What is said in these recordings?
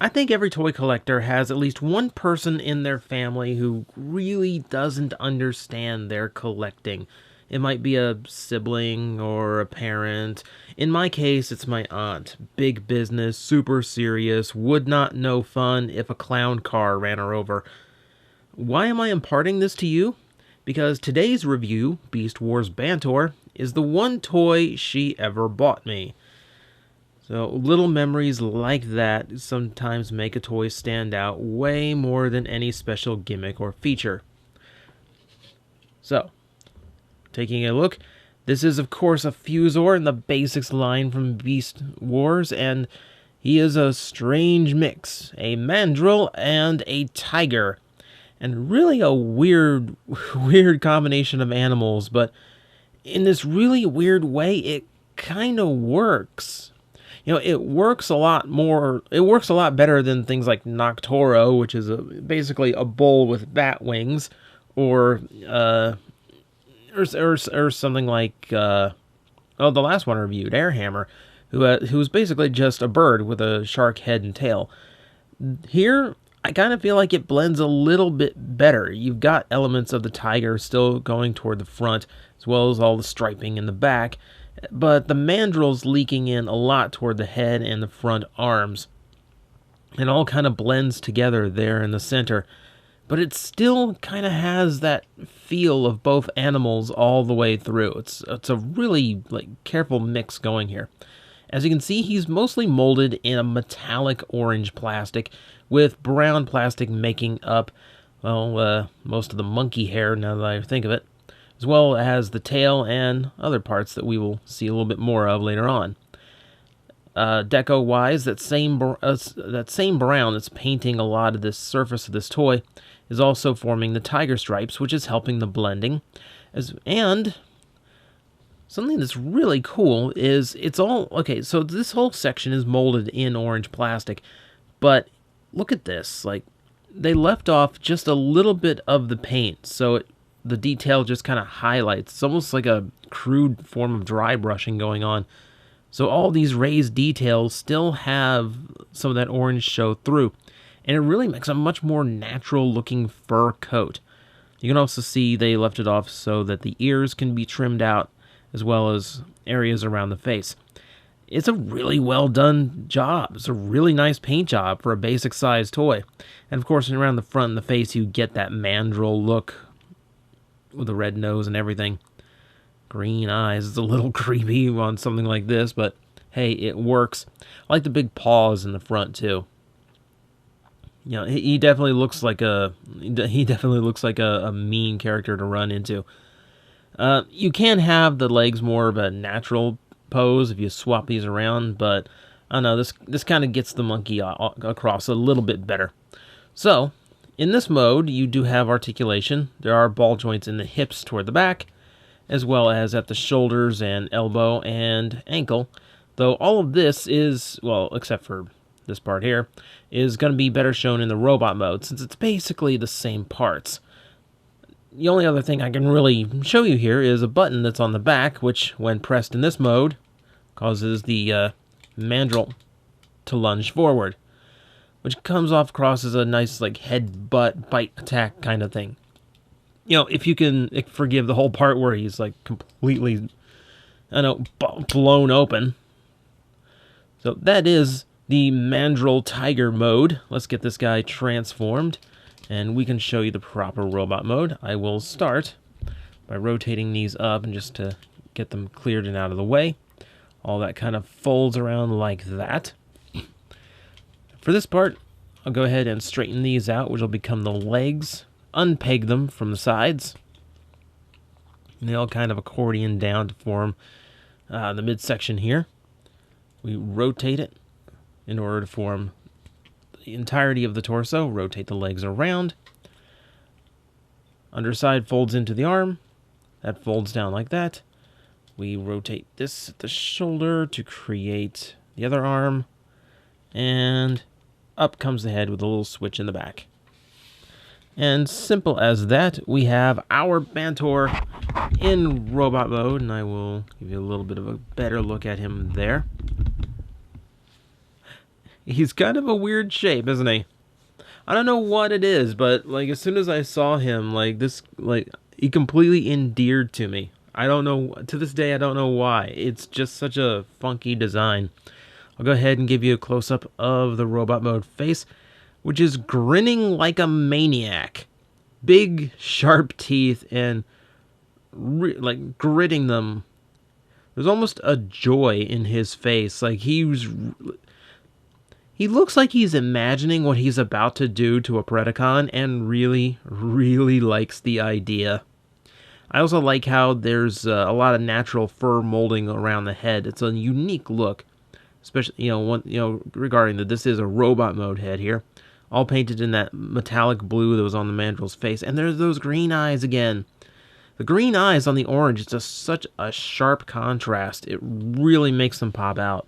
I think every toy collector has at least one person in their family who really doesn't understand their collecting. It might be a sibling or a parent. In my case, it's my aunt. Big business, super serious, would not know fun if a clown car ran her over. Why am I imparting this to you? Because today's review, Beast Wars Bantor, is the one toy she ever bought me. So little memories like that sometimes make a toy stand out way more than any special gimmick or feature. So, taking a look, this is of course a Fusor in the basics line from Beast Wars, and he is a strange mix, a mandrill and a tiger. And really a weird combination of animals, but in this really weird way, it kind of works. You know, it works a lot better than things like Noctoro, which is basically a bull with bat wings, or something like the last one I reviewed, Airhammer, who's basically just a bird with a shark head and tail. Here, I kind of feel like it blends a little bit better. You've got elements of the tiger still going toward the front, as well as all the striping in the back, but the mandrill's leaking in a lot toward the head and the front arms. It all kind of blends together there in the center, but it still kind of has that feel of both animals all the way through. It's a really careful mix going here. As you can see, he's mostly molded in a metallic orange plastic, with brown plastic making up, most of the monkey hair, now that I think of it, as well as the tail and other parts that we will see a little bit more of later on. Deco-wise, that same brown that's painting a lot of this surface of this toy is also forming the tiger stripes, which is helping the blending. And something that's really cool is so this whole section is molded in orange plastic, but look at this, they left off just a little bit of the paint, so the detail just kind of highlights. It's almost like a crude form of dry brushing going on. So all these raised details still have some of that orange show through, and it really makes a much more natural looking fur coat. You can also see they left it off so that the ears can be trimmed out, as well as areas around the face. It's a really well done job. It's a really nice paint job for a basic size toy. And of course, around the front and the face, you get that mandrill look with the red nose and everything. Green eyes. It's a little creepy on something like this, but hey, it works. I like the big paws in the front too. You know, he definitely looks like a mean character to run into. You can have the legs more of a natural pose if you swap these around, but I don't know, this kind of gets the monkey across a little bit better. So, in this mode, you do have articulation. There are ball joints in the hips toward the back, as well as at the shoulders and elbow and ankle, though all of this is, well, except for this part here, is going to be better shown in the robot mode, since it's basically the same parts. The only other thing I can really show you here is a button that's on the back, which, when pressed in this mode, causes the mandrill to lunge forward, which comes off across as a nice head butt bite attack kind of thing. You know, if you can forgive the whole part where he's completely, blown open. So that is the mandrill tiger mode. Let's get this guy transformed, and we can show you the proper robot mode. I will start by rotating these up, and just to get them cleared and out of the way. All that kind of folds around like that. For this part, I'll go ahead and straighten these out, which will become the legs. Unpeg them from the sides. And they all kind of accordion down to form the midsection here. We rotate it in order to form the entirety of the torso. Rotate the legs around. Underside folds into the arm. That folds down like that. We rotate this at the shoulder to create the other arm. And up comes the head with a little switch in the back. And simple as that, we have our Bantor in robot mode, and I will give you a little bit of a better look at him there. He's kind of a weird shape, isn't he? I don't know what it is, but like as soon as I saw him, like this, like he completely endeared to me. I don't know, to this day I don't know why. It's just such a funky design. I'll go ahead and give you a close-up of the robot mode face, which is grinning like a maniac. Big, sharp teeth and like gritting them. There's almost a joy in his face. Like he looks like he's imagining what he's about to do to a Predacon and really, really likes the idea. I also like how there's a lot of natural fur molding around the head. It's a unique look, especially regarding that this is a robot mode head here, all painted in that metallic blue that was on the mandrill's face. And there's those green eyes again. The green eyes on the orange is just such a sharp contrast. It really makes them pop out.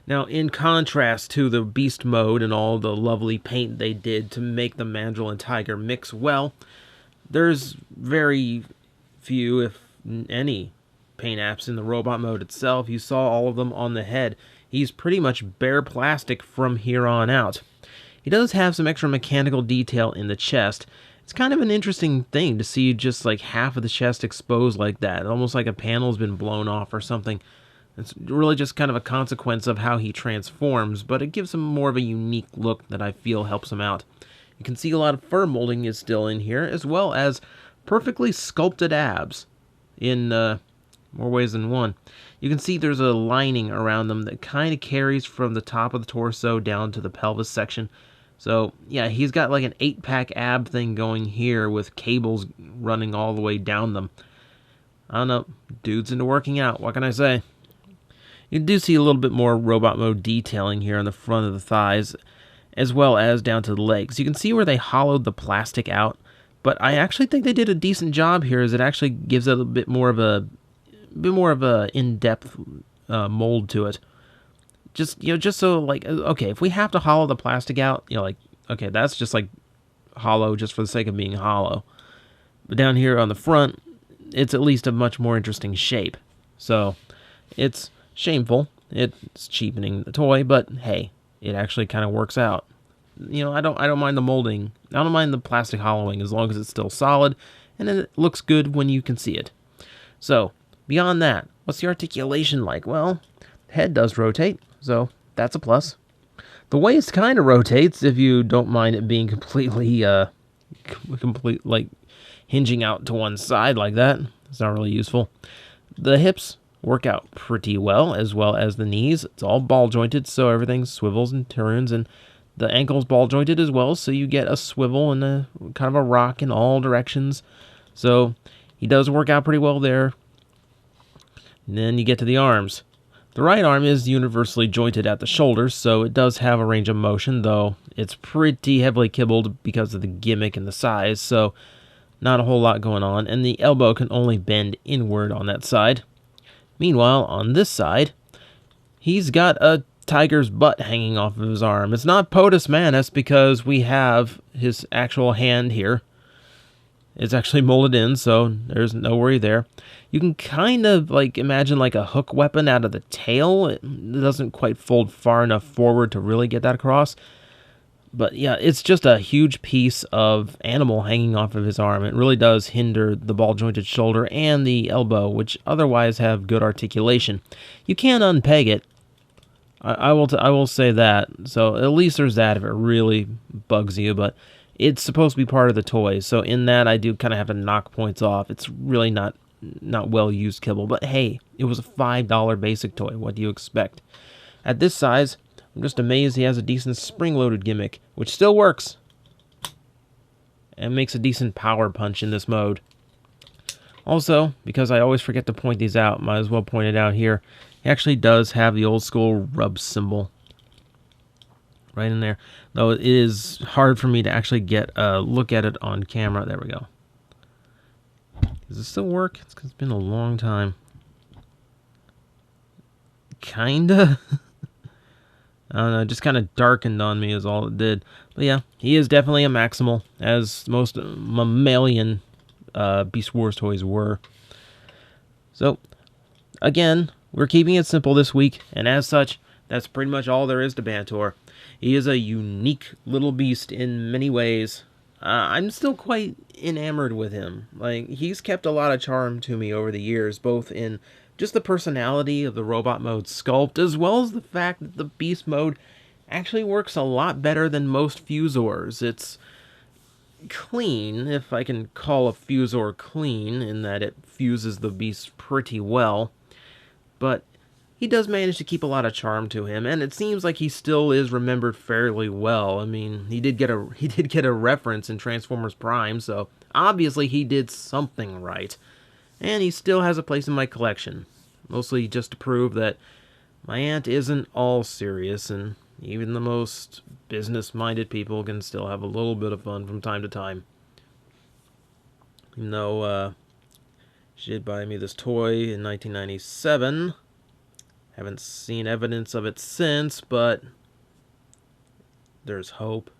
Now, in contrast to the beast mode and all the lovely paint they did to make the mandrill and tiger mix well, there's very few, if any, paint apps in the robot mode itself. You saw all of them on the head. He's pretty much bare plastic from here on out. He does have some extra mechanical detail in the chest. It's kind of an interesting thing to see just like half of the chest exposed like that, almost like a panel's been blown off or something. It's really just kind of a consequence of how he transforms, but it gives him more of a unique look that I feel helps him out. You can see a lot of fur molding is still in here, as well as perfectly sculpted abs in more ways than one. You can see there's a lining around them that kind of carries from the top of the torso down to the pelvis section. So, yeah, he's got like an 8-pack ab thing going here with cables running all the way down them. I don't know. Dude's into working out. What can I say? You do see a little bit more robot mode detailing here on the front of the thighs, as well as down to the legs. You can see where they hollowed the plastic out, but I actually think they did a decent job here, as it actually gives it a bit more of a in-depth mold to it. Just so like, okay, if we have to hollow the plastic out, like, okay, that's just like hollow just for the sake of being hollow. But down here on the front, it's at least a much more interesting shape. So it's shameful. It's cheapening the toy, but hey, it actually kind of works out. I don't mind the molding. I don't mind the plastic hollowing as long as it's still solid and it looks good when you can see it. So, beyond that, what's the articulation like? Well, the head does rotate, so that's a plus. The waist kind of rotates if you don't mind it being completely like hinging out to one side like that. It's not really useful. The hips work out pretty well as the knees. It's all ball jointed, so everything swivels and turns, and the ankle's ball jointed as well, so you get a swivel and a kind of a rock in all directions. So he does work out pretty well there. And then you get to the arms. The right arm is universally jointed at the shoulders, so it does have a range of motion, though it's pretty heavily kibbled because of the gimmick and the size, so not a whole lot going on. And the elbow can only bend inward on that side. Meanwhile, on this side, he's got a tiger's butt hanging off of his arm. It's not POTUS Manus because we have his actual hand here. It's actually molded in, so there's no worry there. You can kind of like imagine like a hook weapon out of the tail. It doesn't quite fold far enough forward to really get that across. But yeah, it's just a huge piece of animal hanging off of his arm. It really does hinder the ball-jointed shoulder and the elbow, which otherwise have good articulation. You can unpeg it. I will say that. So at least there's that if it really bugs you, but it's supposed to be part of the toy. So in that, I do kind of have to knock points off. It's really not well-used kibble. But hey, it was a $5 basic toy. What do you expect? At this size, I'm just amazed he has a decent spring-loaded gimmick, which still works, and makes a decent power punch in this mode. Also, because I always forget to point these out, might as well point it out here, he actually does have the old-school rub symbol right in there, though it is hard for me to actually get a look at it on camera. There we go. Does it still work? It's been a long time. Kinda. I don't know, it just kind of darkened on me is all it did. But yeah, he is definitely a Maximal, as most mammalian Beast Wars toys were. So, again, we're keeping it simple this week, and as such, That's pretty much all there is to Bantor. He is a unique little beast in many ways. I'm still quite enamored with him. Like, he's kept a lot of charm to me over the years, both in just the personality of the robot mode sculpt, as well as the fact that the beast mode actually works a lot better than most Fusors. It's clean, if I can call a Fusor clean, in that it fuses the beast pretty well, but he does manage to keep a lot of charm to him, and it seems like he still is remembered fairly well. I mean, he did get a reference in Transformers Prime, so obviously he did something right. And he still has a place in my collection, mostly just to prove that my aunt isn't all serious, and even the most business-minded people can still have a little bit of fun from time to time. Even though she did buy me this toy in 1997. Haven't seen evidence of it since, but there's hope.